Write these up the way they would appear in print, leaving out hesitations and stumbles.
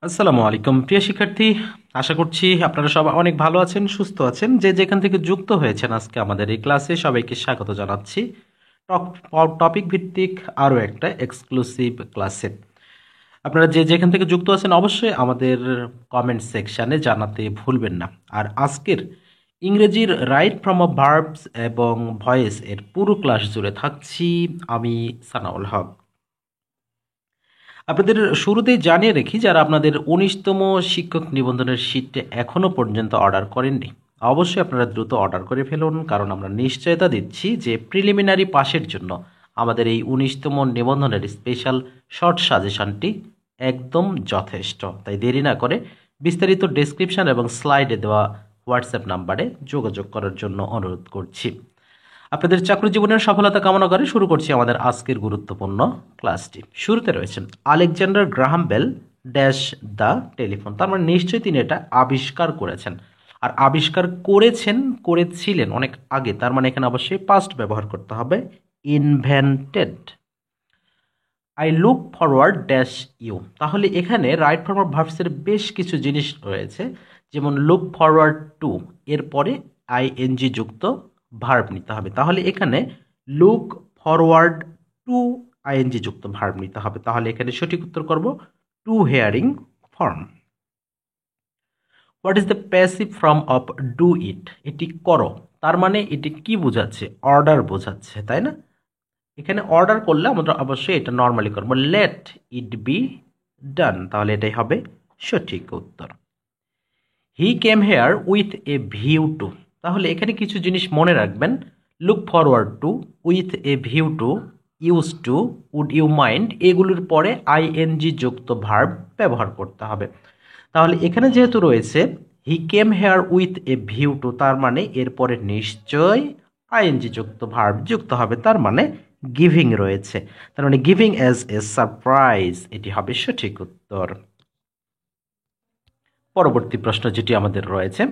আসসালামু আলাইকুম প্রিয় শিক্ষার্থী। আশা করছি আপনারা সবাই অনেক ভালো আছেন, সুস্থ আছেন। যে যেখান থেকে যুক্ত হয়েছেন আজকে আমাদের এই ক্লাসে সবাইকে স্বাগত জানাচ্ছি টপিক ভিত্তিক আরও একটা এক্সক্লুসিভ ক্লাসে। আপনারা যে যেখান থেকে যুক্ত আছেন অবশ্যই আমাদের কমেন্ট সেকশানে জানাতে ভুলবেন না। আর আজকের ইংরেজির রাইট ফ্রম অফ ভার্বস এবং ভয়েস এর পুরো ক্লাস জুড়ে থাকছি আমি, সানাউল হক। আপনাদের শুরুতেই জানিয়ে রাখি, যারা আপনাদের ১৯তম শিক্ষক নিবন্ধনের শীটটা এখনও পর্যন্ত অর্ডার করেননি, অবশ্যই আপনারা দ্রুত অর্ডার করে ফেলুন, কারণ আমরা নিশ্চয়তা দিচ্ছি যে প্রিলিমিনারি পাসের জন্য আমাদের এই ১৯তম নিবন্ধনের স্পেশাল শর্ট সাজেশনটি একদম যথেষ্ট। তাই দেরি না করে বিস্তারিত ডেসক্রিপশন এবং স্লাইডে দেওয়া হোয়াটসঅ্যাপ নাম্বারে যোগাযোগ করার জন্য অনুরোধ করছি। আপনাদের চাকরি জীবনের সফলতা কামনা করে শুরু করছি আমাদের আজকের গুরুত্বপূর্ণ ক্লাসটি। শুরুতে রয়েছেন Alexander Graham Bell dash the telephone. তার মানে নিশ্চয়ই তিনি এটা আবিষ্কার করেছেন, আর আবিষ্কার করেছিলেন অনেক আগে। তার মানে এখানে অবশ্যই পাস্ট ব্যবহার করতে হবে, invented. I look forward dash you. তাহলে এখানে রাইট ফরওয়ার্ড ভার্বসের বেশ কিছু জিনিস রয়েছে, যেমন লুক ফরওয়ার্ড টু, এরপরে আইএনজি যুক্ত ভার্ব নিতে হবে। তাহলে এখানে লুক ফরওয়ার্ড টু আইএনজি যুক্ত ভার্ব নিতে হবে। তাহলে এখানে সঠিক উত্তর করব two hearing form. What is the passive form of do it? এটি করো, তার মানে এটি কি বোঝাচ্ছে? অর্ডার বোঝাচ্ছে, তাই না? এখানে অর্ডার করলে আমরা অবশ্যই এটা নর্মালি করবো, লেট ইট বি ডান। তাহলে এটাই হবে সঠিক উত্তর। He came here with a view to. তাহলে এখানে কিছু জিনিস মনে রাখবেন। Look forward to, with a view to, use to, would you mind, এগুলোর পরে আইএনজি যুক্ত ভার্ব ব্যবহার করতে হবে। তাহলে এখানে যেহেতু রয়েছে he came here with a view to, তার মানে এরপরে নিশ্চয় আইএনজি যুক্ত ভার্ব যুক্ত হবে। তার মানে গিভিং রয়েছে, তার মানে গিভিং অ্যাজ এ সারপ্রাইজ, এটি হবে সঠিক উত্তর। পরবর্তী প্রশ্ন যেটি আমাদের রয়েছে,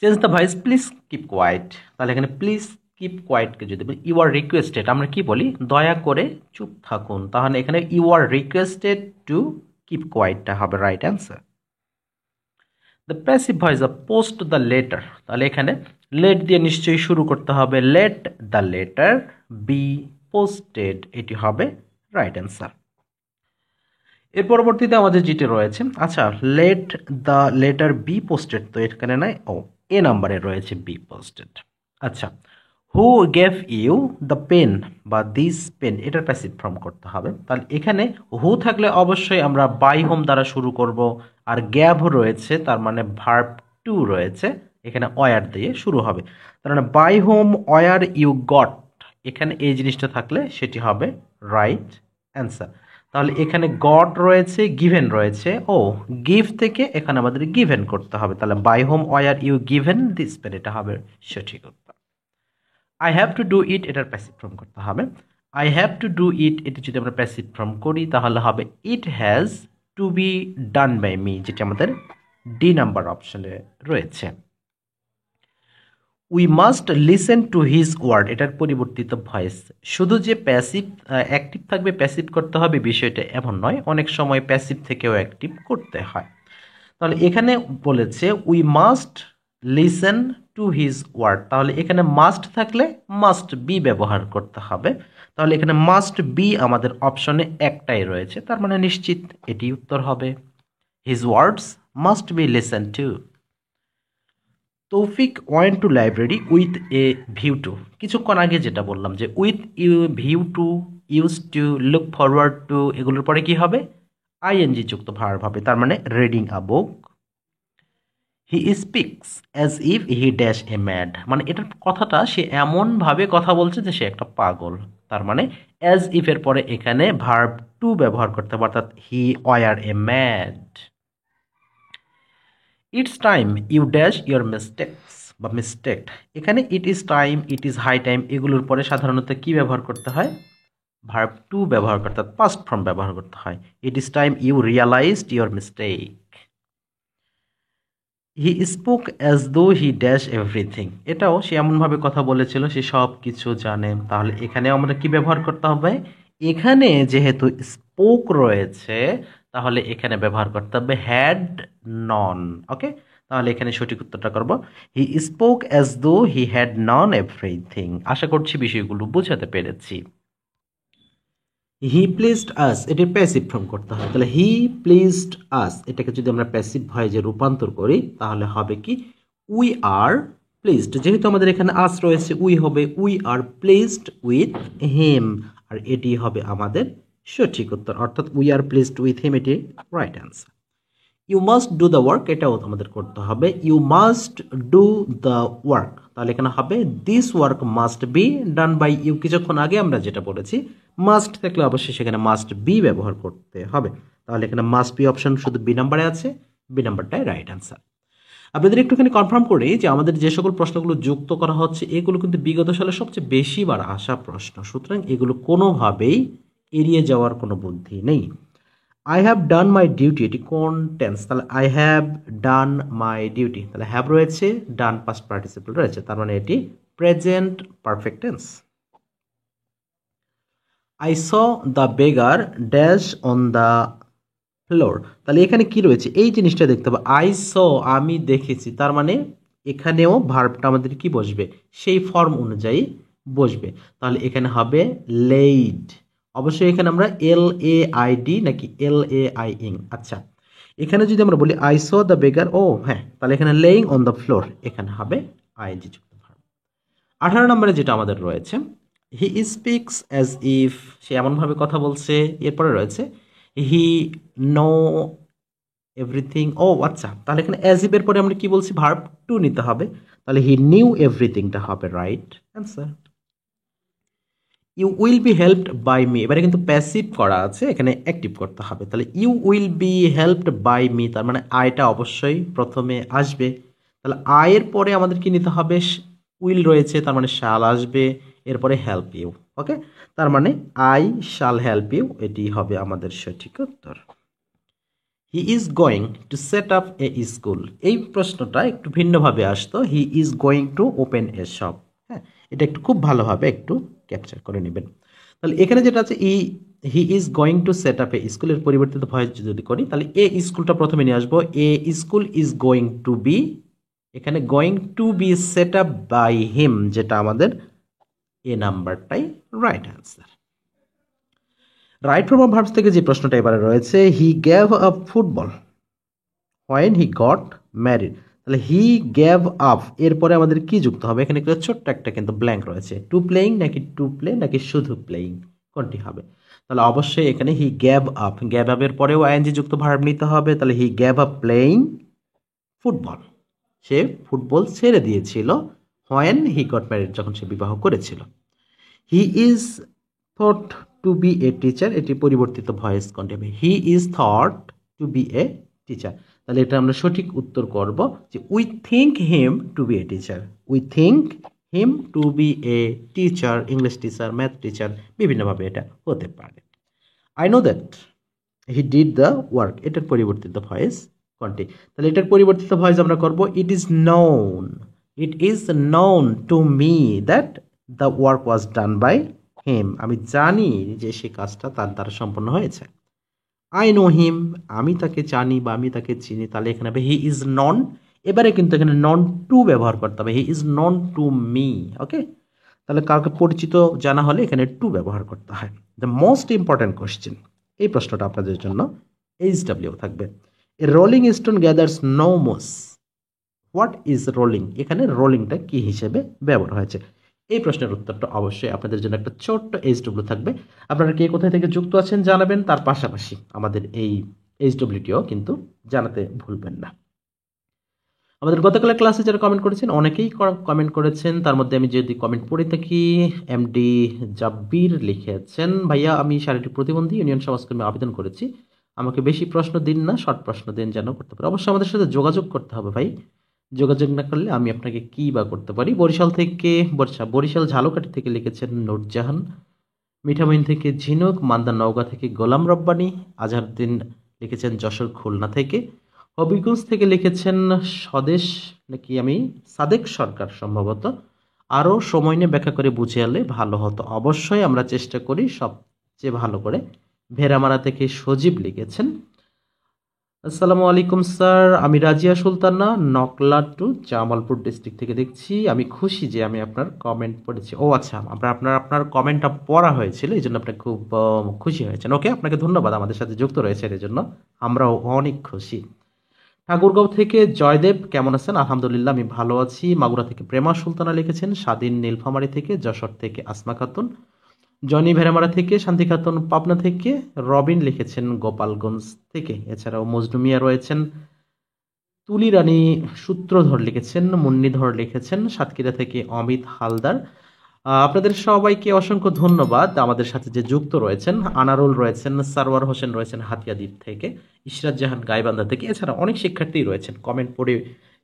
change the voice please keep quiet. তাহলে এখানে প্লিজ কিপ কোয়াইটকে যদি বলি ইউ আর রিকোয়েস্টেড, আমরা কি বলি? দয়া করে চুপ থাকুন। তাহলে এখানে you are requested to keep কোয়াইটটা হবে right answer. The passive voice of post the letter. তাহলে এখানে লেট দিয়ে নিশ্চয়ই শুরু করতে হবে, let the letter be posted, এটি হবে রাইট অ্যান্সার। এর পরবর্তীতে আমাদের যেটি রয়েছে, আচ্ছা late the letter be posted, তো এখানে নাই, ও এ নাম্বারে রয়েছে বি পোস্টেড। আচ্ছা, who gave you the pen বা দিস পেন, এটার প্যাসিভ ফর্ম করতে হবে। তাহলে এখানে হু থাকলে অবশ্যই আমরা বাই হোম দ্বারা শুরু করব, আর গ্যাভ রয়েছে, তার মানে ভার্ব টু রয়েছে, এখানে অয়ার দিয়ে শুরু হবে। তার মানে by whom were you got, এখানে এই জিনিসটা থাকলে সেটি হবে রাইট অ্যান্সার। তাহলে এখানে গট রয়েছে, গিভেন রয়েছে, ও গিভ থেকে এখানে আমাদের গিভেন করতে হবে। তাহলে by whom were you given this pen, এটা হবে সঠিক উত্তর। I have to do it, এটার প্যাসিভ ফর্ম করতে হবে। I have to do it, এটা যদি আমরা প্যাসিভ ফর্ম করি তাহলে হবে it has to be done by me, যেটা আমাদের ডি নাম্বার অপশনে রয়েছে। We must listen to his word, এটার পরিবর্তিত ভয়েস। শুধু যে প্যাসিভ অ্যাক্টিভ থাকবে প্যাসিভ করতে হবে বিষয়টা এমন নয়, অনেক সময় প্যাসিভ থেকেও অ্যাক্টিভ করতে হয়। তাহলে এখানে বলেছে we must listen to his word, তাহলে এখানে মাস্ট থাকলে মাস্ট বি ব্যবহার করতে হবে। তাহলে এখানে মাস্ট বি আমাদের অপশনে একটাই রয়েছে, তার মানে নিশ্চিত এটি উত্তর হবে। His words must be listen to. Taufiq went to library with a view to, কিছুক্ষণ আগে যেটা বললাম যে with you view to, use to, look forward to, এগুলোর পরে কি হবে? আইএনজি যুক্ত ভার্ব হবে, তার মানে reading a book. He speaks as if he dash a mad, মানে এটার কথাটা সে এমনভাবে কথা বলছে যে সে একটা পাগল। তার মানে অ্যাজ ইফের পরে এখানে ভার্ব টু ব্যবহার করতে হবে, অর্থাৎ he were a mad. It's time you dash your mistakes বা মিস্টেক, এখানে it is time, it is high time, এগুলোর পরে সাধারণত কি ব্যবহার করতে হয়? ভার্ব টু ব্যবহার করতে হয়, পাস্ট ফর্ম ব্যবহার করতে হয়। It is time you realised your mistake. He spoke as though he dash everything, এটাও সে এমনভাবে কথা বলেছিল সে সব কিছু জানে। তাহলে এখানে আমরা কি ব্যবহার করতে হবে? এখানে যেহেতু স্পোক রয়েছে, তাহলে এখানে ব্যবহার করতে হবে হ্যাড নন। ওকে, তাহলে এখানে সঠিক উত্তরটা করব হি spoke as though he had known everything. আশা করছি বিষয়গুলো বোঝাতে পেরেছি। হি প্লিজড আস, এটি প্যাসিভ ফর্ম করতে হয়, তাহলে হি প্লিজড আস এটাকে যদি আমরা প্যাসিভ ভয়েসে রূপান্তর করি তাহলে হবে কি উই আর প্লিজড। যেহেতু আমাদের এখানে আস রয়েছে উই হবে we are pleased with him, আর এটি হবে আমাদের সঠিক উত্তর, অর্থাৎ we are pleased with him, এটি right answer. You must do the work, এটাও আমাদের করতে হবে you must do the work, তাহলে এখানে হবে this work must be done by you. কিছুক্ষণ আগে আমরা যেটা বলেছি মাস্ট থাকলে অবশ্যই সেখানে মাস্ট বি ব্যবহার করতে হবে, তাহলে এখানে মাস্ট বি অপশন শুধু বি নাম্বারে আছে, বি নাম্বারটাই রাইট অ্যান্সার। আপনাদের একটুখানি কনফার্ম করি যে আমাদের যে সকল প্রশ্নগুলো যুক্ত করা হচ্ছে এগুলো কিন্তু বিগত সালে সবচেয়ে বেশিবার আসা প্রশ্ন, সুতরাং এগুলো কোনোভাবেই এড়িয়ে যাওয়ার কোনো বুদ্ধি নেই। I have done my duty, এটি কোন টেন্স, তাহলে I have done my duty, তাহলে হ্যাভ রয়েছে, ডান পাস্ট পার্টিসিপল রয়েছে, তার মানে এটি present perfect tense. I saw the বেগার dash on the floor, তাহলে এখানে কি রয়েছে এই জিনিসটা দেখতে হবে, আই স আমি দেখেছি, তার মানে এখানেও ভার্বটা আমাদের কি বসবে সেই ফর্ম অনুযায়ী বসবে, তাহলে এখানে হবে লেইড। অবশ্যই এখানে আমরা এল এ আই ডি নাকি এল এ আই ইং, আচ্ছা এখানে যদি আমরা বলি আই স দ্য বেগার, ও হ্যাঁ, তাহলে এখানে লেইং অন দ্য ফ্লোর, এখানে হবে আইএনজি যুক্ত ভার্ব। 18 নম্বরে যেটা আমাদের রয়েছে হি স্পিক্স অ্যাজ ইফ, সে এমনভাবে কথা বলছে, এরপরে রয়েছে হি নো এভরিথিং, ও আচ্ছা, তাহলে এখানে অ্যাজ ইফ এর পরে আমরা কি বলছি ভার্ব টু নিতে হবে, তাহলে হি নিউ এভরিথিংটা হবে right answer. You will be helped by me, এবারে কিন্তু প্যাসিভ করা আছে, এখানে অ্যাক্টিভ করতে হবে, তাহলে you will be helped by me, তার মানে আইটা অবশ্যই প্রথমে আসবে, তাহলে আয়ের পরে আমাদের কি নিতে হবে উইল রয়েছে, তার মানে শাল আসবে, এরপরে হেল্প ইউ। ওকে, তার মানে আই শাল হেল্প ইউ, এটি হবে আমাদের সঠিক উত্তর। হি is going to set up A school, এই প্রশ্নটা একটু ভিন্নভাবে আসতো, হি is going to open A shop. হ্যাঁ, এটা একটু খুব ভালোভাবে একটু ক্যাপচার করে নেবেন। তাহলে এখানে যেটা আছে he is going to set up a স্কুলের পরিবর্তিত ভয়েস যদি করি তাহলে এ স্কুলটা প্রথমে নিয়ে আসবো, a school is going to be, এখানে going to be set up by him, যেটা আমাদের এ নাম্বারটাই right answer. Right form of verbs থেকে যে প্রশ্নটা এবারে রয়েছে he gave up football when he got married, তাহলে হি গ্যাভ আপ এরপরে আমাদের কি যুক্ত হবে, এখানে একটা ছোট্ট একটা কিন্তু ব্ল্যাঙ্ক রয়েছে, টু প্লেইং নাকি টু প্লে নাকি শুধু প্লেইং, কোনটি হবে, তাহলে অবশ্যই এখানে হি গ্যাভ আপ, গ্যাভ আপ এর পরেও আইএনজি যুক্ত ভার্ব নিতে হবে, তাহলে he gave up playing football, say football ছেড়ে দিয়েছিল হোয়েন হি গট ম্যারিড, যখন সে বিবাহ করেছিল। He is thought to be a teacher, এটি পরিবর্তিত ভয়েস কোনটি হবে, he is thought to be a teacher, তাহলে এটা আমরা সঠিক উত্তর করব যে we think him to be a teacher, we think him to be a teacher, English teacher, math teacher, বিভিন্নভাবে এটা হতে পারে। I know that he did the work, এটার পরিবর্তিত ভয়েস কোনটি, তাহলে এটার পরিবর্তিত ভয়েস আমরা করব it is known to me that the work was done by him, আমি জানি যে সে কাজটা তার দ্বারা সম্পন্ন হয়েছে। আই নো হিম, আমি তাকে জানি বা আমি তাকে চিনি, তাহলে এখানে হবে হি ইজ নন, এবারে কিন্তু এখানে নন টু ব্যবহার করতে হবে, he is known to me. Okay, তাহলে কাউকে পরিচিত জানা হলে এখানে টু ব্যবহার করতে হয়। দ্য মোস্ট ইম্পর্ট্যান্ট কোয়েশ্চেন, এই প্রশ্নটা আপনাদের জন্য এইচডব্লিউ থাকবে, a rolling stone gathers no moss, what is rolling, এখানে রোলিংটা কি হিসেবে ব্যবহার হয়েছে, এই প্রশ্নের উত্তরটা অবশ্যই আপনাদের জন্য একটা ছোট্ট এইচডব্লিউ থাকবে। আপনারা কে কোথায় থেকে যুক্ত আছেন জানাবেন, তার পাশাপাশি আমাদের এই এইচডব্লিউটিও কিন্তু জানাতে ভুলবেন না। আমাদের গতকালের ক্লাসে যারা কমেন্ট করেছেন অনেকেই কমেন্ট করেছেন, তার মধ্যে আমি যদি কমেন্ট পড়ে থাকি এমডি জাব্বির লিখেছেন, ভাইয়া আমি শারীরিক প্রতিবন্ধী ইউনিয়ন সমাজকর্মী আবেদন করেছি, আমাকে বেশি প্রশ্ন দিন না, শর্ট প্রশ্ন দিন যেন করতে পারি। অবশ্যই আমাদের সাথে যোগাযোগ করতে হবে ভাই, যোগাযোগ না করলে আমি আপনাকে কী বা করতে পারি। বরিশাল ঝালকাঠি থেকে লিখেছেন নূরজাহান, মিঠামইন থেকে ঝিনুক, মান্দা নওগাঁ থেকে গোলাম রব্বানী, আজহারউদ্দিন লিখেছেন যশোর খুলনা থেকে, হবিগঞ্জ থেকে লিখেছেন স্বদেশ নাকি আমি সাদেক সরকার সম্ভবত, আরও সময় নিয়ে ব্যাখ্যা করে বুঝে আনলে ভালো হতো। অবশ্যই আমরা চেষ্টা করি সবচেয়ে ভালো করে। ভেড়ামারা থেকে সজীব লিখেছেন আসসালামু আলাইকুম স্যার, আমি রাজিয়া সুলতানা, নকলা টু জামালপুর ডিস্ট্রিক্ট থেকে দেখছি। আমি খুশি যে আমি আপনার কমেন্ট পড়েছি। ও আচ্ছা, আপনার কমেন্টটা পড়া হয়েছিল, এই জন্য আপনি খুব খুশি হয়েছেন। ওকে, আপনাকে ধন্যবাদ আমাদের সাথে যুক্ত রয়েছে এর জন্য। আমরাও অনেক খুশি। ঠাকুরগাঁও থেকে জয়দেব, কেমন আছেন? আলহামদুলিল্লাহ, আমি ভালো আছি। মাগুরা থেকে প্রেমা সুলতানা লিখেছেন। স্বাধীন নীলফামারী থেকে, যশোর থেকে আসমা খাতুন, জনি ভেড়ামারা থেকে, শান্তি খাতুন পাবনা থেকে, রবিন লিখেছেন গোপালগঞ্জ থেকে। এছাড়াও মজনু মিয়া রয়েছেন, তুলি রানী সূত্রধর লিখেছেন, মুন্নিধর লিখেছেন, সাতক্ষীরা থেকে অমিত হালদার। আপনাদের সবাইকে অসংখ্য ধন্যবাদ আমাদের সাথে যে যুক্ত রয়েছেন। আনারুল রয়েছেন, সারওয়ার হোসেন রয়েছেন হাতিয়াদ্বীপ থেকে, ইশরাত জাহান গাইবান্ধা থেকে। এছাড়া অনেক শিক্ষার্থী রয়েছেন, কমেন্ট পড়ে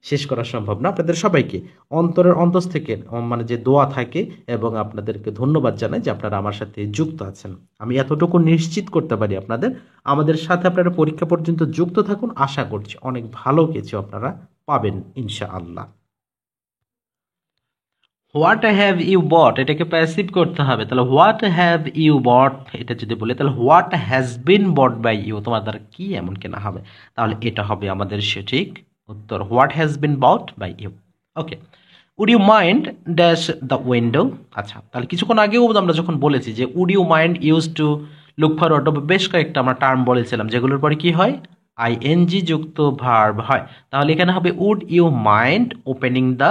শেষ করা সম্ভব না। আপনাদের সবাইকে অন্তরের অন্তস থেকে মানে যে দোয়া থাকে, এবং আপনাদেরকে ধন্যবাদ জানাই যে আপনারা আমার সাথে যুক্ত আছেন। আমি এতটুকু নিশ্চিত করতে পারি আমাদের সাথে আপনারা পরীক্ষা পর্যন্ত যুক্ত থাকুন। আশা করছি অনেক ভালো কিছু আপনারা পাবেন ইনশাআল্লাহ। হোয়াট হ্যাভ ইউ বট, এটাকে প্যাসিভ করতে হবে। তাহলে হোয়াট হ্যাভ ইউ বট, এটা যদি বলি তাহলে what has been bought by you, তোমার দ্বারা কি এমন কেনা হবে, তাহলে এটা হবে আমাদের সঠিক উত্তর, what has been bought by you. Okay, would you mind dash the window. আচ্ছা, তাহলে কিছুক্ষণ আগেও আমরা যখন বলেছি যে would you mind use to look forward, বেশ কয়েকটা আমরা টার্ম বলেছিলাম যেগুলোর পরে কি হয়, আইএনজি যুক্ত ভার্ব হয়। তাহলে এখানে হবে would you mind opening the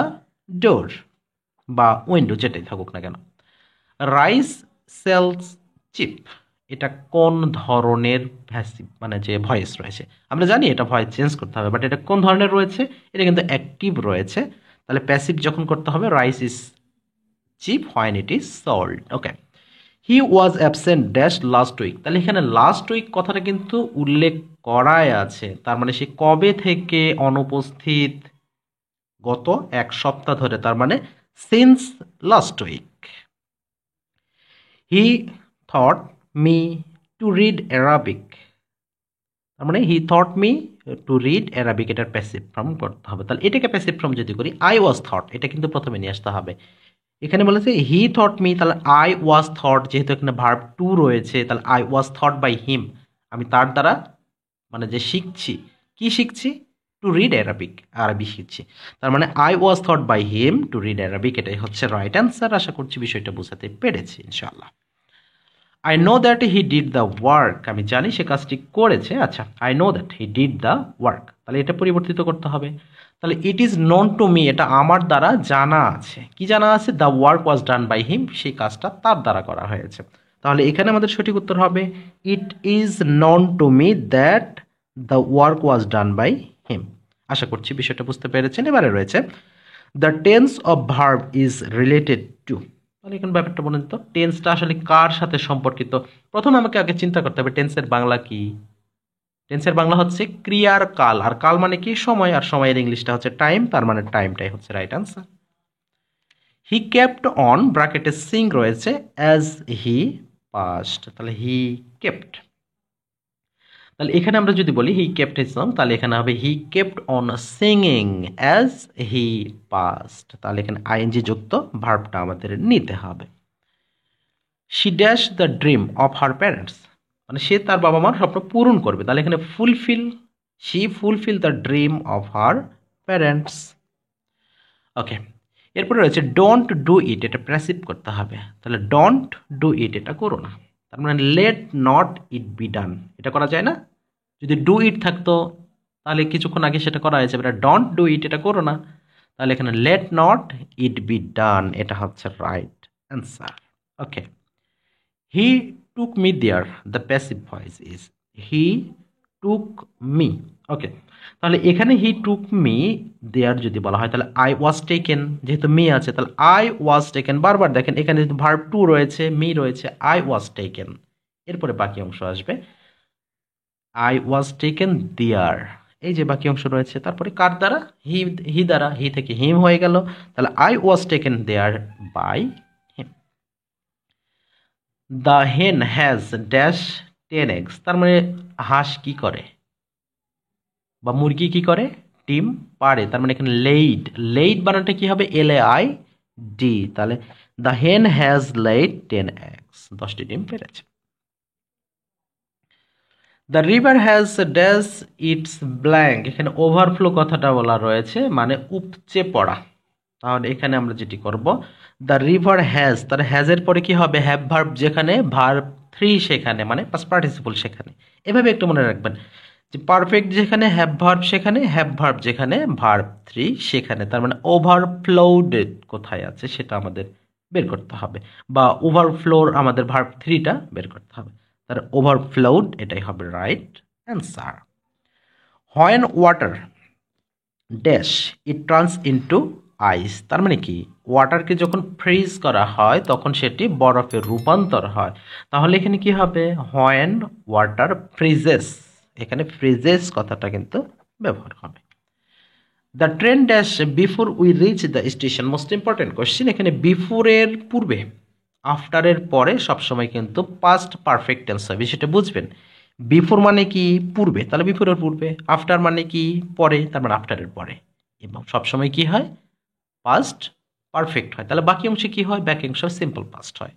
door বা উইন্ডো, যেটাই থাকুক না কেন। রাইস সেলস চিপ, এটা কোন ধরনের ভ্যাসিভ মানে যে ভয়েস রয়েছে, আমরা জানি এটা ভয়েস চেঞ্জ করতে হবে, বাট এটা কোন ধরনের রয়েছে, এটা কিন্তু অ্যাক্টিভ রয়েছে। তাহলে প্যাসিভ যখন করতে হবে, rice is cheap when it is sold. Okay, he was absent dash last week, তাহলে এখানে লাস্ট উইক কথাটা কিন্তু উল্লেখ করাই আছে, তার মানে সে কবে থেকে অনুপস্থিত, গত এক সপ্তাহ ধরে, তার মানে since last week. He thought me to read Arabic, তার মানে he thought me to read Arabic, এটার প্যাসিভ ফর্ম করতে হবে। তাহলে এটাকে প্যাসিভ ফর্ম যদি করি, আই ওয়াজ থট, এটা কিন্তু প্রথমে নিয়ে আসতে হবে। এখানে বলেছে হি থট মি, তাহলে আই ওয়াজ থট, যেহেতু এখানে ভার্ব টু রয়েছে, তাহলে I was thought by him, আমি তার দ্বারা মানে যে শিখছি, কি শিখছি, টু রিড অ্যারাবিক, আরবি শিখছি। তার মানে I was thought by him to read Arabic, এটাই হচ্ছে রাইট অ্যান্সার। আশা করছি বিষয়টা বোঝাতে পেরেছি ইনশাআল্লাহ। I know that he did the work, আমি জানি সে কাজটি করেছে। আচ্ছা, I know that he did the work, তাহলে এটা পরিবর্তিত করতে হবে। তাহলে it is known to me, এটা আমার দ্বারা জানা আছে। কি জানা আছে? The work was done by him, সেই কাজটা তার দ্বারা করা হয়েছে। তাহলে এখানে আমাদের সঠিক উত্তর হবে it is known to me that the work was done by him. আশা করছি বিষয়টা বুঝতে পেরেছেন। এবারে রয়েছে the tense of verb is related to, তাহলে এখন ব্যাপারটা বলেন তো, টেন্সটা আসলে কার সাথে সম্পর্কিত। প্রথমে আমাকে আগে চিন্তা করতে হবে টেন্সের বাংলা কি। টেন্সের বাংলা হচ্ছে ক্রিয়ার কাল, আর কাল মানে কি, সময়, আর সময়ের ইংলিশটা হচ্ছে টাইম, তার মানে টাইমটাই হচ্ছে right answer. He kept on, ব্র্যাকেটে সিং রয়েছে, অ্যাজ হি পাস্ট, তাহলে হি কেপ্ট। তাহলে এখানে আমরা যদি বলি হি কেপ্ট হিজ সং, তাহলে এখানে হবে হি kept on singing as he past, তাহলে এখানে আইএনজি যুক্ত ভার্বটা আমাদের নিতে হবে। She dash the dream of her parents, মানে সে তার বাবা মার স্বপ্ন পূরণ করবে, তাহলে এখানে fulfil, she fulfil the dream of her parents. Okay, এরপরে রয়েছে ডোন্ট ডু ইট, এটা প্যাসিভ করতে হবে। তাহলে ডোন্ট ডু ইট, এটা করো না, তার মানে late not it be done, এটা করা যায় না। যদি ডু ইট থাকতো তাহলে কিছুক্ষণ আগে সেটা করা হয়েছে, এটা ডোন্ট ডু ইট, এটা করো না, তাহলে এখানে let not it be done, এটা হচ্ছে right answer. Okay, he took me there, the passive voice is he took me. Okay, তাহলে এখানে হি টুক মি দেয়ার যদি বলা হয়, তাহলে আই ওয়াজ টেকেন, যেহেতু মি আছে তাহলে আই ওয়াজ টেকেন, বারবার দেখেন এখানে যেহেতু ভার্ব টু রয়েছে, মি রয়েছে, আই ওয়াজ টেকেন, এরপরে বাকি অংশ আসবে আই ওয়াজ টেকেন দেয়ার, এই যে বাকি অংশ রয়েছে, তারপরে কার দ্বারা, হি, হি দ্বারা, হি থেকে হিম হয়ে গেল, তাহলে I was taken there by him. The hen has dash 10 eggs, তার মানে হাঁস কি করে বা মুরগি কি করে, ডিম পাড়ে, তার মানে এখানে লেইড, লেইড বানানটা কি হবে, LAID, তাহলে the hen has laid 10 eggs, 10টি ডিম পেড়েছে। The river has dash its blank, এখানে ওভারফ্লো কথাটা বলা রয়েছে, মানে উপচে পড়া। তাহলে এখানে আমরা যেটি করব, দ্য রিভার হ্যাজ, তার হ্যাজের পরে কি হবে, হ্যাভ ভার্ব যেখানে, ভার্ব থ্রি সেখানে, মানে পাস্ট পার্টিসিপল সেখানে। এভাবে একটু মনে রাখবেন যে পারফেক্ট যেখানে, হ্যাভ ভার্ব সেখানে, হ্যাভ ভার্ব যেখানে, ভার্ব থ্রি সেখানে। তার মানে ওভারফ্লোডেড কোথায় আছে সেটা আমাদের বের করতে হবে, বা ওভারফ্লোর আমাদের ভার্ব থ্রিটা বের করতে হবে। তার ওভারফ্লোড এটাই হবে right answer. When water dash it turns into ice, তার মানে কি, ওয়াটারকে যখন ফ্রিজ করা হয় তখন সেটি বরফে রূপান্তর হয়। তাহলে এখানে কি হবে, হোয়েন ওয়াটার ফ্রিজেস, এখানে ফ্রিজেস কথাটা কিন্তু ব্যবহার হবে। The train dash before we reach the station, most important question. এখানে বিফোরের পূর্বে, আফটারের পরে সবসময় কিন্তু পাস্ট পারফেক্ট টেন্স হবে, সেটা বুঝবেন। বিফোর মানে কি পূর্বে, তাহলে বিফোরের পূর্বে। আফটার মানে কি পরে, তার মানে আফটারের পরে। এবং সবসময় কি হয়, পাস্ট পারফেক্ট হয়। তাহলে বাকি অংশে কি হয়, বাকি অংশ সিম্পল পাস্ট হয়।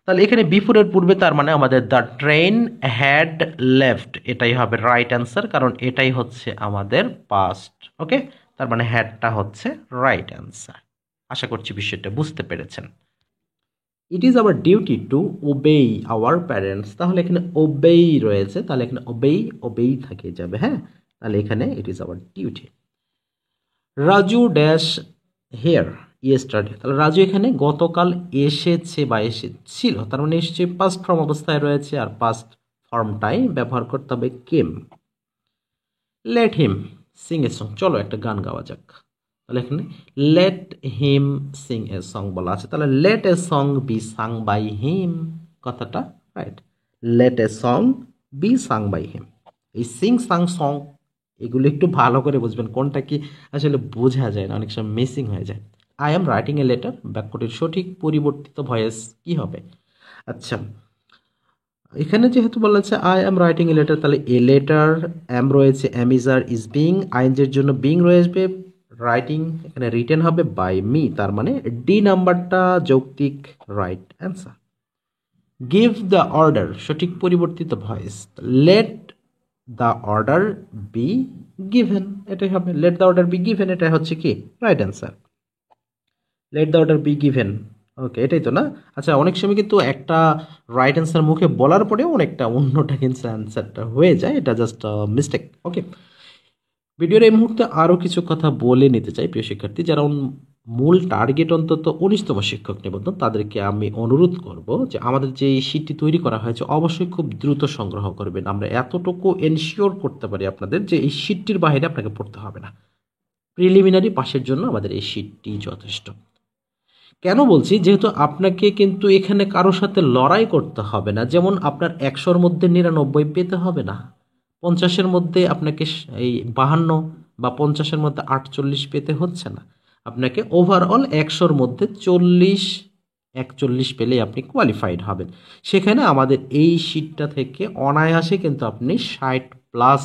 তাহলে এখানে বিফোরের পূর্বে তার মানে আমাদের দ্য ট্রেন হ্যাড লেফট, এটাই হবে রাইট অ্যান্সার, কারণ এটাই হচ্ছে আমাদের পাস্ট। ওকে, তার মানে হ্যাডটা হচ্ছে রাইট অ্যান্সার। আশা করছি বিষয়টা বুঝতে পেরেছেন। It is our duty to obey our parents, তাহলে এখানে ওবেই রয়েছে, তাহলে এখানে ওবেই থাকে যাবে। হ্যাঁ, তাহলে এখানে it is our duty. Raju dash here yesterday, তাহলে রাজু এখানে গতকাল এসেছে বা এসেছিল, তার মানে এসেছে পাস্ট ফর্ম অবস্থায় রয়েছে, আর পাস্ট ফর্মটাই ব্যবহার করতে হবে came. Let him sing a song, চলো একটা গান গাওয়া যাক। তাহলে এখানে let him sing a song বলা আছে, তাহলে let a song be sung by him, কথাটা right. Let a song be sung by him. এই সিং সাং সং এগুলো একটু ভালো করে বুঝবেন, কোনটা কি আসলে বোঝা যায় না, অনেক সময় মিসিং হয়ে যায়। I am writing a letter, বাক্যটির সঠিক পরিবর্তিত ভয়েস কি হবে? আচ্ছা, এখানে যেহেতু বলা আছে I am writing a letter, তাহলে এ লেটার, এম রয়েছে, am is are is being, আইনজের জন্য বিং রয়েছে, রাইটিং এখানে রিটেন হবে বাই মি, তার মানে ডি নাম্বারটা যৌক্তিক right answer. Give the order, সঠিক পরিবর্তিত ভয়েস, let the order be given, এটাই হবে let the order be given, এটাই হচ্ছে কি right answer. Let the order be given, okay, এটাই তো না? আচ্ছা, অনেক সময় কিন্তু একটা রাইট অ্যান্সার মুখে বলার পরেও অনেকটা অন্যটা কিন্তু অ্যান্সারটা হয়ে যায়, এটা জাস্ট মিস্টেক। ওকে, ভিডিওর এই মুহূর্তে আরও কিছু কথা বলে নিতে চাই প্রিয় শিক্ষার্থী, যারা মূল টার্গেট অন্তত 19তম শিক্ষক নিবন্ধন, তাদেরকে আমি অনুরোধ করব যে আমাদের যে এই শীটটি তৈরি করা হয়েছে অবশ্যই খুব দ্রুত সংগ্রহ করবেন। আমরা এতটুকু এনশিওর করতে পারি আপনাদের যে এই শীটটির বাইরে আপনাকে পড়তে হবে না। প্রিলিমিনারি পাসের জন্য আমাদের এই শীটটি যথেষ্ট। কেন বলছি, যেহেতু আপনাকে কিন্তু এখানে কারোর সাথে লড়াই করতে হবে না, যেমন আপনার 100-র মধ্যে 99 পেতে হবে না, 50-এর মধ্যে আপনাকে এই 52 বা 50-এর মধ্যে 48 পেতে হচ্ছে না। আপনাকে ওভারঅল 100-র মধ্যে 40-41 পেলেই আপনি কোয়ালিফাইড হবেন। সেখানে আমাদের এই শীটটা থেকে অনায়াসে কিন্তু আপনি 60+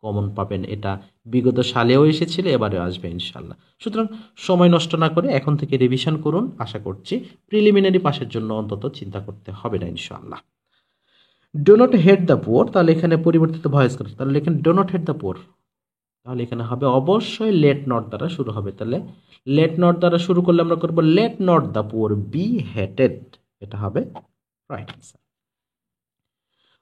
কমন পাবেন, এটা বিগত সালেও এসেছিল, এবারেও আসবে ইনশাল্লাহ। সুতরাং সময় নষ্ট না করে এখন থেকে রিভিশন করুন, আশা করছি প্রিলিমিনারি পাসের জন্য অন্তত চিন্তা করতে হবে না ইনশাল্লাহ। Do not hate the poor, তাহলে এখানে পরিবর্তিত ভয়েস করে, তাহলে এখানে do not hate the poor, তাহলে এখানে হবে অবশ্যই লেট নট দ্বারা শুরু হবে। তাহলে লেট নট দ্বারা শুরু করলে আমরা করবো let not the poor be hated, এটা হবে right answer.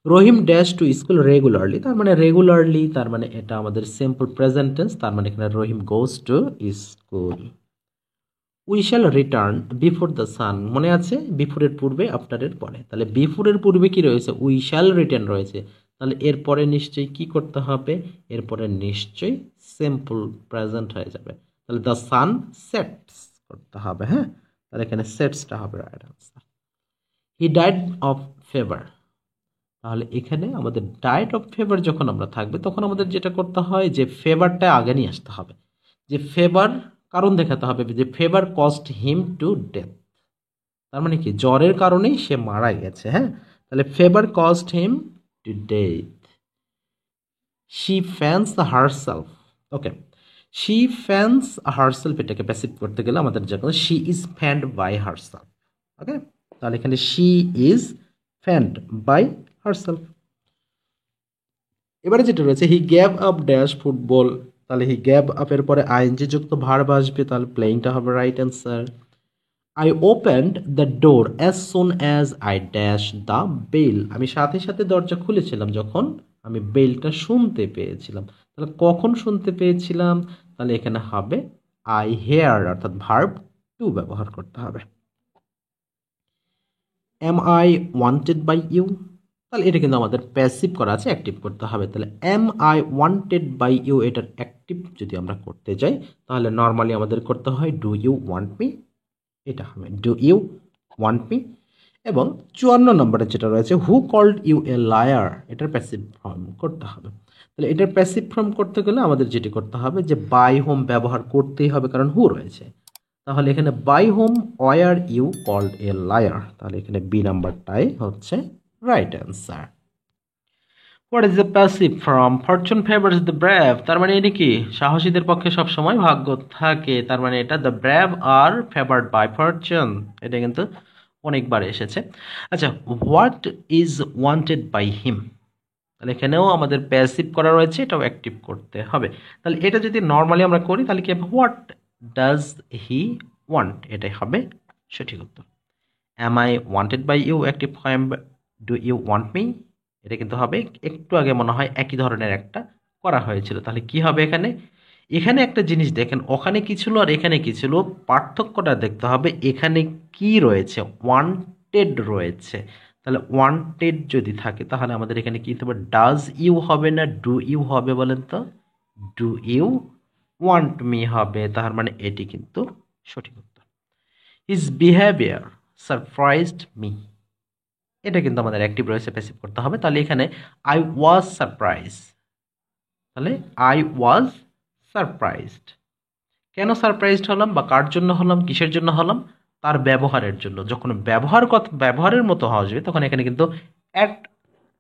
Rahim dash to school regularly, তার মানে রেগুলারলি, তার মানে এটা আমাদের সিম্পল প্রেজেন্ট টেন্স, তার মানে এখানে Rahim goes to school. We shall return before the sun, মনে আছে বিফোরের পূর্বে আফটারের পরে, তাহলে বিফোরের পূর্বে কি রয়েছে, উই শ্যাল রিটার্ন রয়েছে, তাহলে এরপরে নিশ্চয়ই কি করতে হবে, এরপরে নিশ্চয়ই সিম্পল প্রেজেন্ট হয়ে যাবে, তাহলে দ্য সান সেটস করতে হবে। হ্যাঁ, তাহলে এখানে সেটসটা হবে right answer. He died of fever, তাহলে এখানে আমাদের ডায়েট অফ ফেভার যখন আমরা থাকবে তখন আমাদের যেটা করতে হয় যে ফেভারটা আগে নিয়ে আসতে হবে, যে ফেভার কারণ দেখাতে হবে, যে fever cost him to death, তার মানে কি জ্বরের কারণেই সে মারা গেছে। হ্যাঁ, তাহলে fever cost him to death. She fans herself, okay, she fans herself, এটাকে প্যাসিভ করতে গেলে আমাদের যখন she is fanned by herself. Okay, তাহলে এখানে she is fanned by herself. এবারে যেটা রয়েছে he gave up dash football, তাহলে হি গ্যাভ আপ এর পরে আইএনজি যুক্ত ভার্ব আসবে, তাহলে প্লেইংটা হবে right answer. I opened the door as soon as I dash the bell, আমি সাথে সাথে দরজা খুলেছিলাম যখন আমি বেলটা শুনতে পেয়েছিলাম। তাহলে কখন শুনতে পেয়েছিলাম, তাহলে এখানে হবে আই হেয়ার অর্থাৎ ভার্ব টু ব্যবহার করতে হবে। Am I wanted by you, তাহলে এটা কিন্তু আমাদের প্যাসিভ করা আছে, অ্যাক্টিভ করতে হবে। তাহলে am I wanted by you এটার অ্যাক্টিভ যদি আমরা করতে যাই তাহলে নর্মালি আমাদের করতে হয় ডু ইউ ওয়ান্ট মি, এটা হবে ডু ইউ ওয়ান্ট মি। এবং 54 নম্বরে যেটা রয়েছে who called you a liar, এটার প্যাসিভ ফর্ম করতে হবে। তাহলে এটার প্যাসিভ ফর্ম করতে গেলে আমাদের যেটি করতে হবে যে বাই হোম ব্যবহার করতেই হবে কারণ হু রয়েছে। তাহলে এখানে by whom were you called a liar, তাহলে এখানে বি নাম্বারটাই হচ্ছে right answer. What is the passive from fortune favours the brave, তার মানে এটা কি সাহসীদের পক্ষে সবসময় ভাগ্য থাকে, তার মানে এটা the brave are favoured by fortune, এটা কিন্তু অনেকবার এসেছে। আচ্ছা, what is wanted by him, তাহলে এখানেও আমাদের প্যাসিভ করা রয়েছে, এটাও অ্যাক্টিভ করতে হবে। তাহলে এটা যদি নর্মালি আমরা করি তাহলে কি হোয়াট ডাজ হি ওয়ান্ট, এটাই হবে সঠিক উত্তর। Am I wanted by you active form, do you want me, এটা কিন্তু হবে একটু আগে মনে হয় একই ধরনের একটা করা হয়েছিল। তাহলে কি হবে এখানে, এখানে একটা জিনিস দেখেন ওখানে কি ছিল আর এখানে কি ছিল, পার্থক্যটা দেখতে হবে। এখানে কি রয়েছে, ওয়ান্টেড রয়েছে, তাহলে ওয়ান্টেড যদি থাকে তাহলে আমাদের এখানে কি হবে, ডাজ ইউ হবে না ডু ইউ হবে বলেন তো, ডু ইউ ওয়ান্ট মি হবে, তার মানে এটি কিন্তু সঠিক উত্তর। হিজ বিহেভিয়ার সারপ্রাইজড মি, এটা কিন্তু আমাদের অ্যাক্টিভ রয়েছে, প্যাসিভ করতে হবে। তাহলে এখানে আই ওয়াজ সারপ্রাইজ, তাহলে আই ওয়াজ সারপ্রাইজড, কেন সারপ্রাইজড হলাম বা কার জন্য হলাম, কিসের জন্য হলাম, তার ব্যবহারের জন্য। যখন ব্যবহারের মতো আসবে তখন এখানে কিন্তু অ্যাট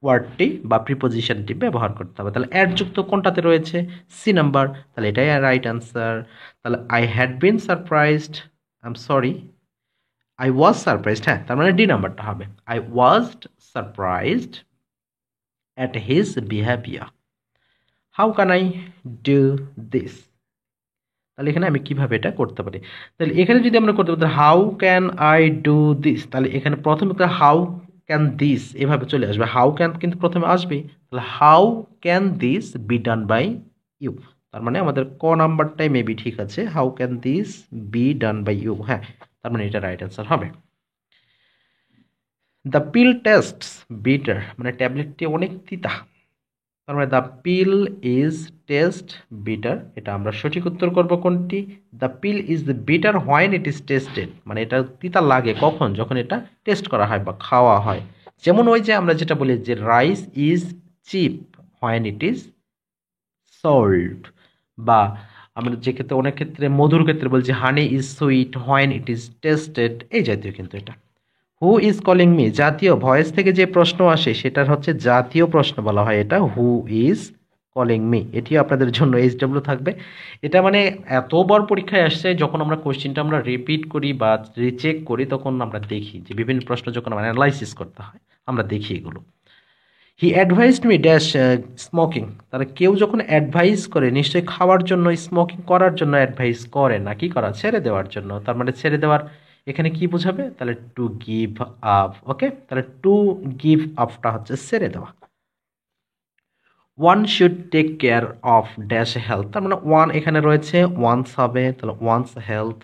ওয়ার্ডটি বা প্রিপোজিশনটি ব্যবহার করতে হবে। তাহলে অ্যাড যুক্ত কোনটাতে রয়েছে, সি নাম্বার, তাহলে এটাই রাইট অ্যান্সার। তাহলে I had been surprised, I am sorry, I was surprised, হ্যাঁ তার মানে ডি নাম্বারটা হবে I was surprised at his behaviour. How can I do this, তাহলে এখানে আমি কিভাবে এটা করতে পারি, তাহলে এখানে যদি আমরা করতে পারি how can I do this, তাহলে এখানে প্রথমে হাউ ক্যান দিস এভাবে চলে আসবে, হাউ ক্যান কিন্তু প্রথমে আসবেই, তাহলে how can this be done by you, তার মানে আমাদের ক নাম্বারটাই মেবি ঠিক আছে, how can this be done by you, হ্যাঁ তার মানে এটা রাইট অ্যান্সার হবে। দ্য পিল টেস্টস বিটার, মানে ট্যাবলেটটি অনেক তিতা, তার মানে the pill is taste bitter, এটা আমরা সঠিক উত্তর করব কোনটি, the pill is the bitter when it is tasted, মানে এটা তিতা লাগে কখন, যখন এটা টেস্ট করা হয় বা খাওয়া হয়। যেমন ওই যে আমরা যেটা বলি যে rice is cheap when it is salt, বা আমরা যে ক্ষেত্রে অনেক ক্ষেত্রে মধুর ক্ষেত্রে বলছি হানি is sweet when it is tested, এই জাতীয় কিন্তু এটা। হু ইজ কলিং মি, জাতীয় ভয়েস থেকে যে প্রশ্ন আসে সেটার হচ্ছে জাতীয় প্রশ্ন বলা হয় এটা, হু ইজ কলিং মি, এটিও আপনাদের জন্য এইচডব্লিউ থাকবে। এটা মানে এতবার পরীক্ষায় আসছে যখন আমরা কোশ্চেনটা আমরা রিপিট করি বা রিচেক করি তখন আমরা দেখি যে বিভিন্ন প্রশ্ন যখন আমরা অ্যানালাইসিস করতে হয় আমরা দেখি এগুলো। He advised me dash smoking, তারা কেউ যখন অ্যাডভাইস করে নিশ্চয়ই খাওয়ার জন্য, স্মোকিং করার জন্য অ্যাডভাইস করে না, কি করা, ছেড়ে দেওয়ার জন্য, তার মানে ছেড়ে দেওয়ার এখানে কি বোঝাবে, তাহলে টু গিভ আপ, ওকে, তাহলে টু গিভ আপটা হচ্ছে ছেড়ে দেওয়া। One should take care of dash health, তার মানে ওয়ান এখানে রয়েছে ওয়ান্স হবে, তাহলে one's health.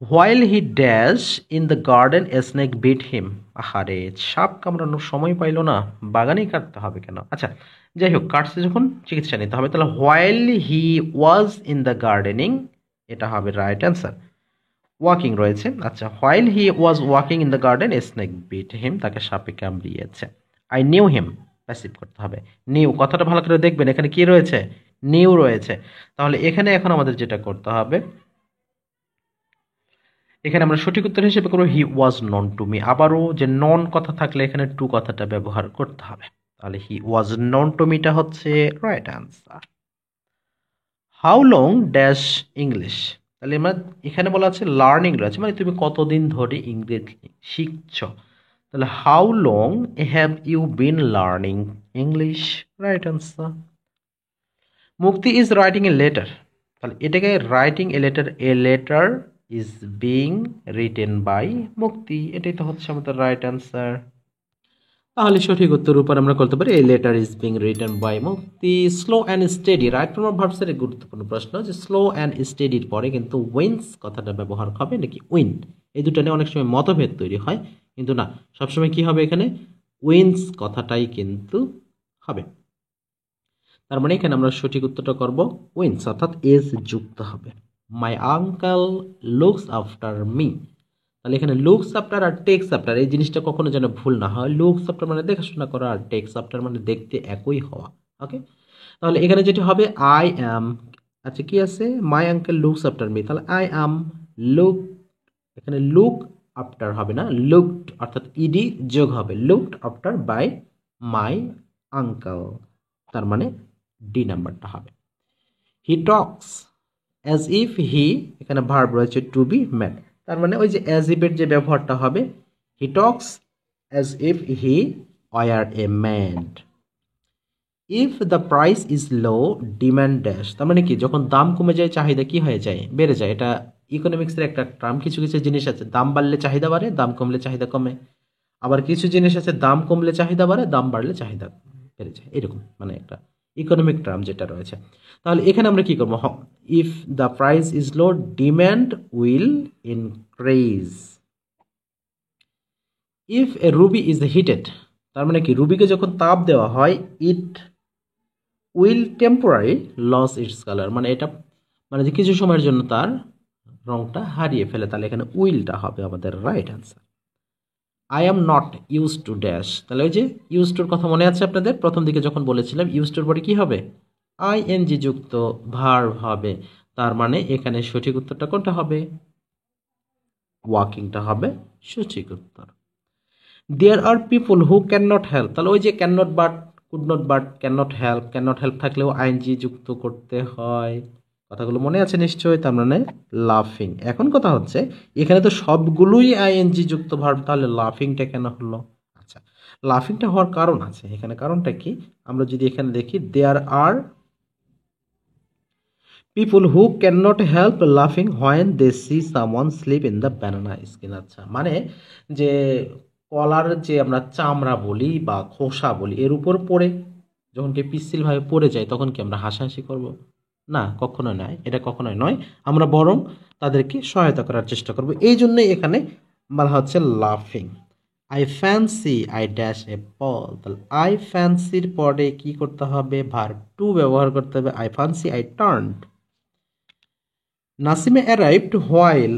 While he dash in the garden a snake bit him, আহারে সাপ কামড়ানোর সময় পাইলো না, বাগানেই কাটতে হবে কেন, আচ্ছা যাই হোক কাটছে যখন চিকিৎসা নিতে হবে, তাহলে while he was in the gardening, এটা হবে রাইট অ্যান্সার। ওয়াকিং রয়েছে, আচ্ছা while he was walking in the garden a snake bit him, তাকে সাপে কামড়িয়েছে। আই নিউ হিম, প্যাসিভ করতে হবে, নিউ কথাটা ভালো করে দেখবেন এখানে কি রয়েছে, নিউ রয়েছে, তাহলে এখানে এখন আমাদের যেটা করতে হবে এখানে আমরা সঠিক উত্তর হিসেবে করবো হি ওয়াজ নন টু মি, আবারও যে নন কথা থাকলে এখানে টু কথাটা ব্যবহার করতে হবে, তাহলে হি ওয়াজ নন টু মিটা হচ্ছে right answer. How long dash English, তাহলে আমরা এখানে বলা আছে লার্নিং রয়েছে, মানে তুমি কতদিন ধরে ইংরেজি শিখছ, তাহলে how long have you been learning English, right answer. Mukti is writing a letter, তাহলে এটাকে writing a letter is being written by Mukti, এটাই তো হচ্ছে আমাদের রাইট আনসার। তাহলে সঠিক উত্তর উপর আমরা করতে পারি a letter is being written by Mukti. Slow and steady, right form of ভার্বসের এক গুরুত্বপূর্ণ প্রশ্ন যে স্লো অ্যান্ড স্টেডির পরে কিন্তু উইন্স কথাটা ব্যবহার হবে নাকি উইন, এই দুটো নিয়ে অনেক সময় মতভেদ তৈরি হয়, কিন্তু না, সবসময় কি হবে এখানে উইন্স কথাটাই কিন্তু হবে। তার মানে এখানে আমরা সঠিক উত্তরটা করব উইন্স, অর্থাৎ এজ যুক্ত হবে। মাই আঙ্কেল লুকস আফটার মি, তাহলে এখানে লুকস আফটার আর টেক্স আফটার এই জিনিসটা কখনো যেন ভুল না হয়। লুকস আফটার মানে দেখাশোনা করা, আর টেক্স আফটার মানে দেখতে একই হওয়া। ওকে, তাহলে এখানে যেটা হবে আই অ্যাম, আচ্ছা কি আছে my uncle looks after me, তাহলে আই অ্যাম লুক, এখানে লুক আফটার হবে না, লুকড অর্থাৎ ইডি যোগ হবে, looked after by my uncle, তার মানে ডি নাম্বারটা হবে। হি টক্স অ্যাজ ইফ হি, এখানে ভার্ব রয়েছে টু বি ম্যাড, তার মানে ওই যে অ্যাজ ইফের যে ব্যবহারটা হবে, he talks as if he were a mad. If the price is low demand dash, তার মানে কি যখন দাম কমে যায় চাহিদা কি হয়ে যায়, বেড়ে যায়। এটা ইকোনমিক্সের একটা টার্ম, কিছু কিছু জিনিস আছে দাম বাড়লে চাহিদা বাড়ে, দাম কমলে চাহিদা কমে, আবার কিছু জিনিস আছে দাম কমলে চাহিদা বাড়ে, দাম বাড়লে চাহিদা বেড়ে যায়, এরকম মানে একটা ইকোনমিক টার্ম যেটা রয়েছে। তাহলে এখানে আমরা কি করবো, if the price is low demand will increase. If a ruby is heated, তার মানে কি রুবিকে যখন তাপ দেওয়া হয়, it will temporary lose its colour, মানে এটা মানে যে কিছু সময়ের জন্য তার রংটা হারিয়ে ফেলে, তাহলে এখানে উইলটা হবে আমাদের right answer. I am not use to dash, তাহলে ওই যে ইউজ টুর কথা মনে আছে আপনাদের, প্রথম দিকে যখন বলেছিলাম ইউজ টুর পরে কি হবে, আইএনজি যুক্ত ভার্ব হবে, তার মানে এখানে সঠিক উত্তরটা কোনটা হবে, ওয়াকিংটা হবে সঠিক উত্তর। There are people who can not help, তাহলে ওই যে can not but, could not but, can not help থাকলেও আইএনজি যুক্ত করতে হয়, কথাগুলো মনে আছে নিশ্চয়ই, তার মানে লাফিং। এখন কথা হচ্ছে এখানে তো সবগুলোই আইএনজি যুক্ত ভার্ব, তাহলে লাফিংটা কেন হলো? আচ্ছা, লাফিংটা হওয়ার কারণ আছে, এখানে কারণটা কি, আমরা যদি এখানে দেখি there are people who can not help লাফিং when they see someone slip in the banana skin. আচ্ছা, মানে যে কলার যে আমরা চামড়া বলি বা খোসা বলি, এর উপর পড়ে যখন কি পিচ্ছিলভাবে পড়ে যায় তখন কি আমরা হাসাহাসি করব? না, কখনোই নয়, এটা কখনোই নয়। আমরা বরং তাদেরকে সহায়তা করার চেষ্টা করব, এই জন্যই এখানে বলা হচ্ছে লাফিং। I fancy I dash a ball, তাহলে আই ফ্যান্সির পরে কি করতে হবে, ভার্ব টু ব্যবহার করতে হবে, আই ফ্যান্সি আই টার্নড। নাসিমে arrived while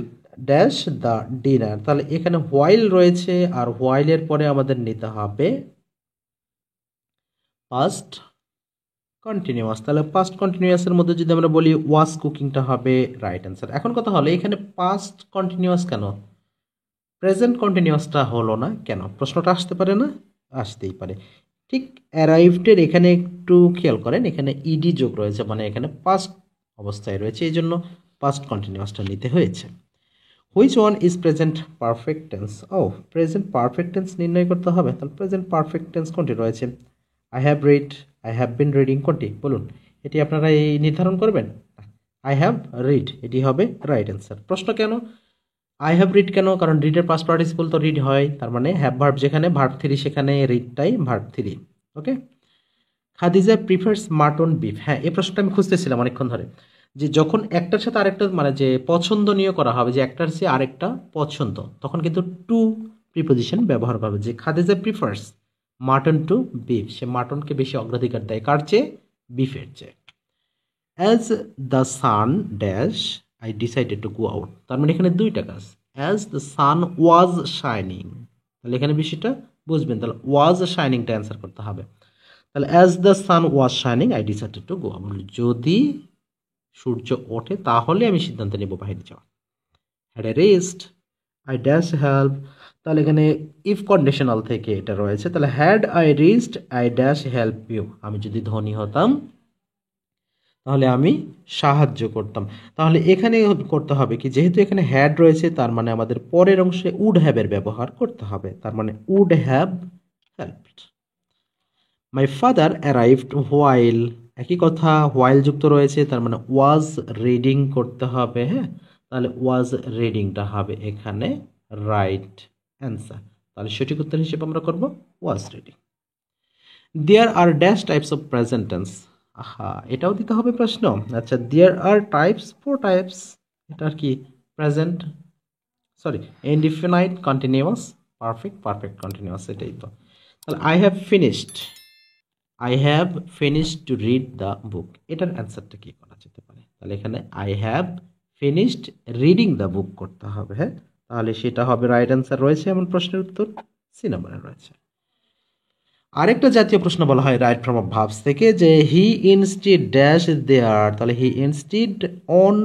dash the dinner, তাহলে এখানে হোয়াইল রয়েছে, আর হোয়াইলের পরে আমাদের নিতে হবে পাস্ট কন্টিনিউয়াস, তাহলে পাস্ট কন্টিনিউয়াসের মধ্যে যদি আমরা বলি ওয়াজ কুকিংটা হবে রাইট অ্যান্সার। এখন কথা হলো এখানে পাস্ট কন্টিনিউয়াস কেন, প্রেজেন্ট কন্টিনিউয়াসটা হলো না কেন, প্রশ্নটা আসতে পারে না? আসতেই পারে। ঠিক অ্যারাইভডের এখানে একটু খেয়াল করেন, এখানে ইডি যোগ রয়েছে, মানে এখানে পাস্ট অবস্থায় রয়েছে, এই জন্য পাস্ট কন্টিনিউয়াসটা নিতে হয়েছে। Which one is present perfect tense, ও প্রেজেন্ট পারফেক্ট টেন্স নির্ণয় করতে হবে, তাহলে প্রেজেন্ট পারফেক্ট টেন্স কোনটি রয়েছে, I have read, I have been reading, কোনটি বলুন, এটি আপনারা এই নির্ধারণ করবেন। আই হ্যাভ রিড, এটি হবে রাইট অ্যান্সার। প্রশ্ন কেন আই হ্যাভ রিড কেন, কারণ রিডের পাস্ট পার্টিসিপল তো রিড হয়, তার মানে হ্যাভ ভার্ব যেখানে ভার্ব থ্রি সেখানে রিডটাই ভার্ব থ্রি। ওকে, খাদিজা প্রিফার্স মাটন বিফ, হ্যাঁ এই প্রশ্নটা আমি খুঁজতেছিলাম অনেকক্ষণ ধরে, যে যখন একটার সাথে আরেকটা মানে যে পছন্দনীয় করা হবে, যে একটার চেয়ে আরেকটা পছন্দ, তখন কিন্তু টু প্রিপোজিশন ব্যবহার করবে, যে Khadija prefers mutton to beef, সে মাটনকে বেশি অগ্রাধিকার দেয় কার চেয়ে, বিফের চেয়ে। As the sun dash I decided to go out, তার মানে এখানে দুইটা কাজ, as the sun was shining, তাহলে এখানে বিষয়টা বুঝবেন, তাহলে ওয়াজ শাইনিংটা অ্যান্সার করতে হবে। তাহলে as the sun was shining I decided to go out, যদি সূর্য ওঠে তাহলে আমি সিদ্ধান্ত নেব বাইরে যাওয়া। Had a rest I dash help, তাহলে এখানে ইফ কন্ডিশনাল থেকে এটা রয়েছে, তাহলে had I rest I dash help you, আমি যদি ধনী হতাম তাহলে আমি সাহায্য করতাম। তাহলে এখানে করতে হবে কি, যেহেতু এখানে হ্যাড রয়েছে তার মানে আমাদের পরের অংশে উড হ্যাভের ব্যবহার করতে হবে। তার মানে would have helped. My father arrived while, একই কথা হোয়াইল যুক্ত রয়েছে তার মানে ওয়াজ রিডিং করতে হবে। হ্যাঁ, তাহলে ওয়াজ রিডিংটা হবে এখানে রাইট অ্যান্সার। তাহলে সঠিক উত্তর হিসেবে আমরা করব was reading. There are dash types of present tense, আহা এটাও দিতে হবে প্রশ্ন। আচ্ছা, দেয়ার আর টাইপস, 4 টাইপস। এটা কি present, sorry indefinite, continuous, perfect, perfect continuous, এটাই তো। তাহলে I have finished to read the book, এটার অ্যান্সারটা কি করা যেতে পারে? তাহলে এখানে I have finished reading the book করতে হবে। হ্যাঁ, তাহলে সেটা হবে রাইট অ্যান্সার। রয়েছে এমন প্রশ্নের উত্তর সি নম্বরে রয়েছে। আরেকটা জাতীয় প্রশ্ন বলা হয় রাইট ফ্রম অফ ভার্বস থেকে, যে হি ইনস্টিড ড্যাশ দেয়ার, তাহলে হি ইনস্টিড অন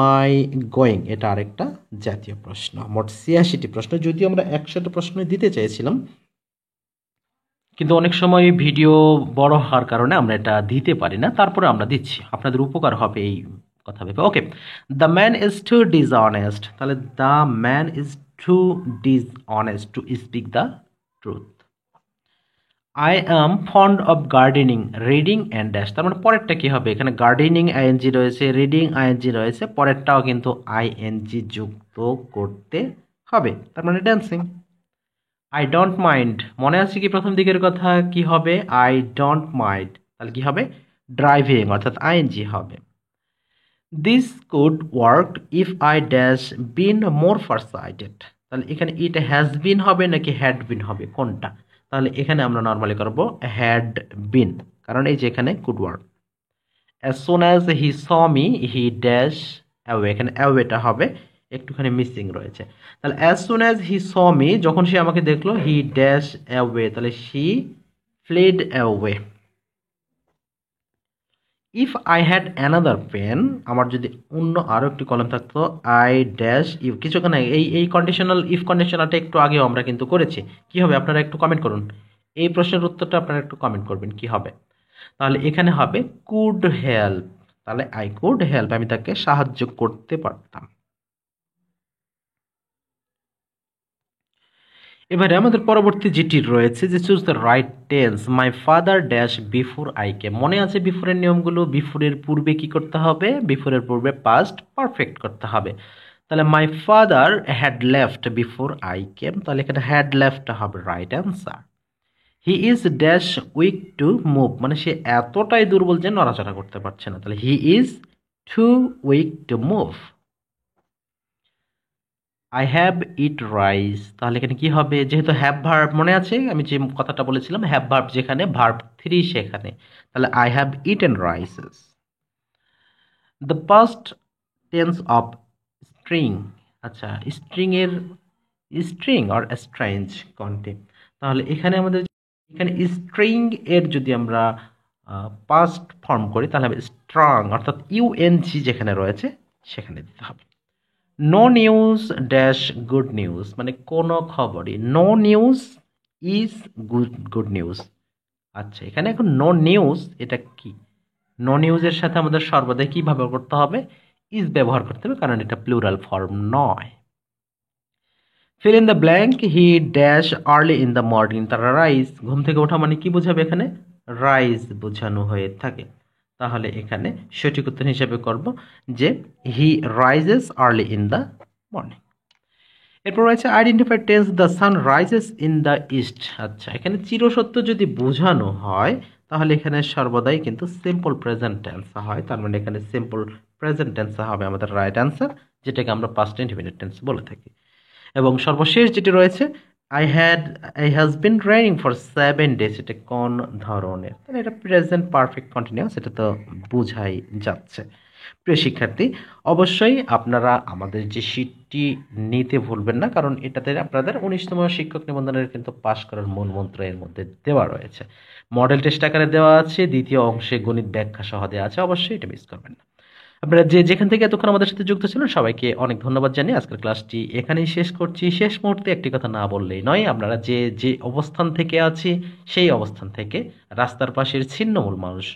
মাই গোয়িং, এটা আরেকটা জাতীয় প্রশ্ন। মোট ৮৬টি প্রশ্ন, যদিও আমরা ১০০টা প্রশ্ন দিতে চাইছিলাম, কিন্তু অনেক সময় ভিডিও বড় হওয়ার কারণে আমরা এটা দিতে পারি না, তারপরে আমরা দিচ্ছি, আপনাদের উপকার হবে এই কথা ভেবে। Okay, the man is too dishonest, তাহলে the man is too dishonest to speak the truth. I am fond of gardening, reading and dash, তার মানে পরেরটা কি হবে? এখানে গার্ডেনিং আইএনজি রয়েছে, রিডিং আইএনজি রয়েছে, পরেরটাও কিন্তু আইএনজি যুক্ত করতে হবে, তার মানে ড্যান্সিং। আই ডোন্ট মাইন্ড, মনে আছে কি প্রথম দিকের কথা? কি হবে? আই ডোন্ট মাইন্ড, তাহলে কি হবে? ড্রাইভিং, অর্থাৎ আইএনজি হবে। This could work if I dash been more farsighted, তাহলে এখানে ইট হ্যাজ বিন হবে নাকি হ্যাড বিন হবে, কোনটা? তাহলে এখানে আমরা নর্মালি করব হ্যাড বিন, কারণ এই যে এখানে could work. As soon as he saw me he dash away, এখানে অ্যাওয়েটা হবে, একটুখানি মিসিং রয়েছে। তাহলে as soon as he saw me, যখন সে আমাকে দেখলো, হি ড্যাশ অ্যাওয়ে, তাহলে she fled away. If I had another pen, আমার যদি অন্য আরও একটি কলম থাকতো, আই ড্যাশ ইউ, কিছুক্ষণ আগে এই কন্ডিশনাল ইফ কন্ডিশনালটা একটু আগেও আমরা কিন্তু করেছি। কি হবে আপনারা একটু কমেন্ট করুন, এই প্রশ্নের উত্তরটা আপনারা একটু কমেন্ট করবেন কি হবে। তাহলে এখানে হবে কুড হেল্প, তাহলে আই কুড হেল্প, আমি তাকে সাহায্য করতে পারতাম। এবারে আমাদের পরবর্তী যেটি রয়েছে, যে choose the right tense, my father dash before I কেম, মনে আছে বিফোরের নিয়মগুলো? বিফোরের পূর্বে কি করতে হবে? বিফোরের পূর্বে পাস্ট পারফেক্ট করতে হবে। তাহলে my father had left before I came, তাহলে এখানে হ্যাড লেফটটা হবে right answer. He is dash weak to move, মানে সে এতটাই দুর্বল যে নড়াচড়া করতে পারছে না, তাহলে he is too weak to move. I have eat rice, তাহলে এখানে কি হবে? যেহেতু হ্যাভ ভার্ব, মনে আছে আমি যে কথাটা বলেছিলাম, হ্যাভ ভার্ব যেখানে, ভার্ব 3 সেখানে, তাহলে I have eaten rises. The past tense of string, আচ্ছা স্ট্রিং এর স্ট্রিং আর স্ট্রেঞ্জ কোনটি? তাহলে এখানে আমাদের এখানে স্ট্রিং এর যদি আমরা পাস্ট ফর্ম করি, তাহলে হবে স্ট্রং, অর্থাৎ ইউএনজি যেখানে রয়েছে সেখানে দিতে হবে। No news dash good news, মানে কোনো খবরই, no news is good news. আচ্ছা, এখানে এখন নো নিউজ এটা কি? নো নিউজের সাথে আমাদের সর্বদাই কি ব্যবহার করতে হবে? ইজ ব্যবহার করতে হবে, কারণ এটা প্লুরাল ফর্ম নয়। Fill in the blank, he dash early in the morning, তারা রাইজ, ঘুম থেকে ওঠা মানে কি বোঝাবে? এখানে রাইজ বোঝানো হয়ে থাকে। তাহলে এখানে সঠিক উত্তর হিসেবে করব যে he rises early in the morning. এরপর রয়েছে identify tense the sun rises in the east. আচ্ছা, এখানে চিরসত্য যদি বোঝানো হয়, তাহলে এখানে সর্বদাই কিন্তু সিম্পল প্রেজেন্ট টেন্স হয়, তার মানে এখানে সিম্পল প্রেজেন্ট টেন্স হবে আমাদের রাইট অ্যান্সার, যেটাকে আমরা পাস্ট ইনডিফিনিট টেন্স বলে থাকি। এবং সর্বশেষ যেটি রয়েছে, I has been raining for 7 days, এটা কোন ধরনের? তাহলে এটা প্রেজেন্ট পারফেক্ট কন্টিনিউয়াস, এটা তো বোঝাই যাচ্ছে। প্রিয় শিক্ষার্থী, অবশ্যই আপনারা আমাদের যে শীটটি নিতে ভুলবেন না, কারণ এটাতে আপনাদের 19তম শিক্ষক নিবন্ধনের কিন্তু পাশ করার মূল মন্ত্র এর মধ্যে দেওয়া রয়েছে, মডেল টেস্ট আকারে দেওয়া আছে, দ্বিতীয় অংশে গণিত ব্যাখ্যা সহ দেওয়া আছে, অবশ্যই এটা মিস করবেন না। আপনারা যেখান থেকে এতক্ষণ আমাদের সাথে যুক্ত ছিলেন, সবাইকে অনেক ধন্যবাদ জানিয়ে আজকের ক্লাসটি এখানেই শেষ করছি। শেষ মুহূর্তে একটি কথা না বললেই নয়, আপনারা যে অবস্থান থেকে আছি সেই অবস্থান থেকে রাস্তার পাশের ছিন্নমূল মানুষ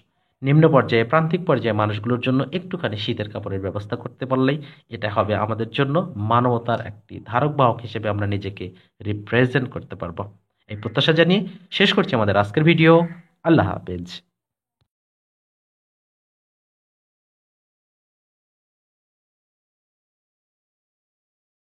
নিম্ন পর্যায়ে প্রান্তিক পর্যায়ে মানুষগুলোর জন্য একটুখানি শীতের কাপড়ের ব্যবস্থা করতে পারলেই এটা হবে আমাদের জন্য মানবতার একটি ধারক বাহক হিসেবে আমরা নিজেকে রিপ্রেজেন্ট করতে পারবো। এই প্রত্যাশা জানিয়ে শেষ করছি আমাদের আজকের ভিডিও। আল্লাহ হাফেজ।